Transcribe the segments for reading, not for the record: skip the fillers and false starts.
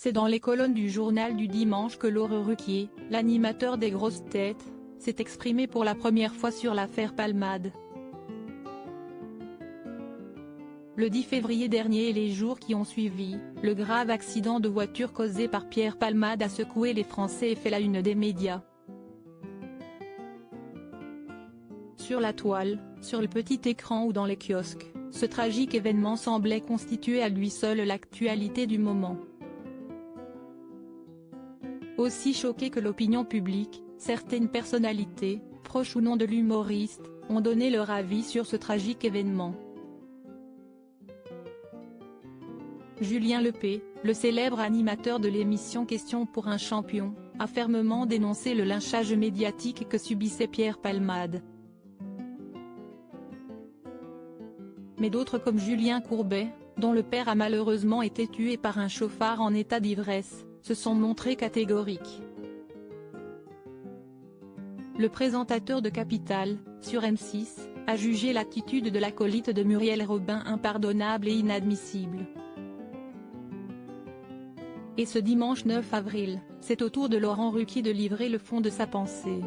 C'est dans les colonnes du journal du dimanche que Laurent Ruquier, l'animateur des grosses têtes, s'est exprimé pour la première fois sur l'affaire Palmade. Le 10 février dernier et les jours qui ont suivi, le grave accident de voiture causé par Pierre Palmade a secoué les Français et fait la une des médias. Sur la toile, sur le petit écran ou dans les kiosques, ce tragique événement semblait constituer à lui seul l'actualité du moment. Aussi choqué que l'opinion publique, certaines personnalités, proches ou non de l'humoriste, ont donné leur avis sur ce tragique événement. Julien Lepé, le célèbre animateur de l'émission Question pour un champion, a fermement dénoncé le lynchage médiatique que subissait Pierre Palmade. Mais d'autres comme Julien Courbet, dont le père a malheureusement été tué par un chauffard en état d'ivresse, se sont montrés catégoriques. Le présentateur de Capital, sur M6, a jugé l'attitude de l'acolyte de Muriel Robin impardonnable et inadmissible. Et ce dimanche 9 avril, c'est au tour de Laurent Ruquier de livrer le fond de sa pensée.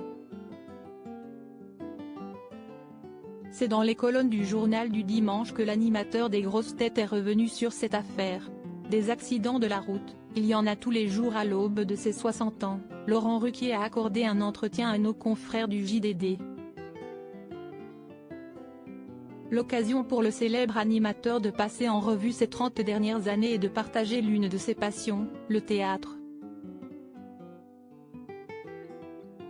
C'est dans les colonnes du journal du dimanche que l'animateur des grosses têtes est revenu sur cette affaire. Des accidents de la route, il y en a tous les jours à l'aube de ses 60 ans, Laurent Ruquier a accordé un entretien à nos confrères du JDD. L'occasion pour le célèbre animateur de passer en revue ses 30 dernières années et de partager l'une de ses passions, le théâtre.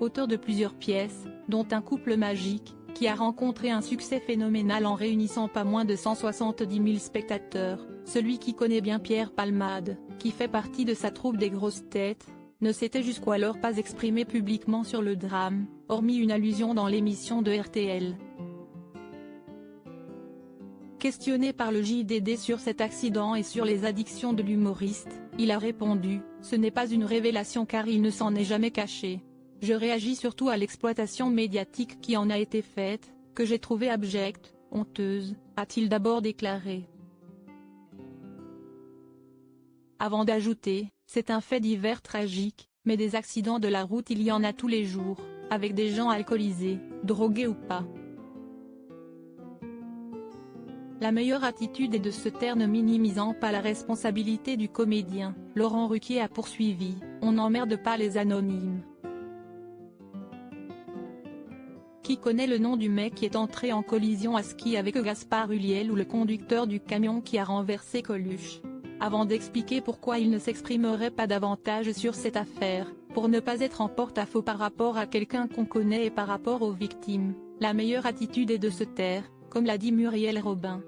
Auteur de plusieurs pièces, dont Un couple magique, qui a rencontré un succès phénoménal en réunissant pas moins de 170 000 spectateurs, celui qui connaît bien Pierre Palmade, qui fait partie de sa troupe des grosses têtes, ne s'était jusqu'alors pas exprimé publiquement sur le drame, hormis une allusion dans l'émission de RTL. Questionné par le JDD sur cet accident et sur les addictions de l'humoriste, il a répondu « Ce n'est pas une révélation car il ne s'en est jamais caché. Je réagis surtout à l'exploitation médiatique qui en a été faite, que j'ai trouvée abjecte, honteuse », a-t-il d'abord déclaré. Avant d'ajouter, c'est un fait divers tragique, mais des accidents de la route il y en a tous les jours, avec des gens alcoolisés, drogués ou pas. La meilleure attitude est de se taire ne minimisant pas la responsabilité du comédien. Laurent Ruquier a poursuivi, on n'emmerde pas les anonymes. Qui connaît le nom du mec qui est entré en collision à ski avec Gaspard Ulliel ou le conducteur du camion qui a renversé Coluche? Avant d'expliquer pourquoi il ne s'exprimerait pas davantage sur cette affaire, pour ne pas être en porte-à-faux par rapport à quelqu'un qu'on connaît et par rapport aux victimes, la meilleure attitude est de se taire, comme l'a dit Muriel Robin.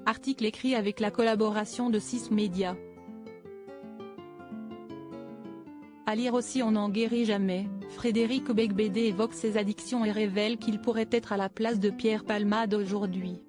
Article écrit avec la collaboration de 6 médias. À lire aussi On n'en guérit jamais, Frédéric Beigbeder évoque ses addictions et révèle qu'il pourrait être à la place de Pierre Palmade aujourd'hui.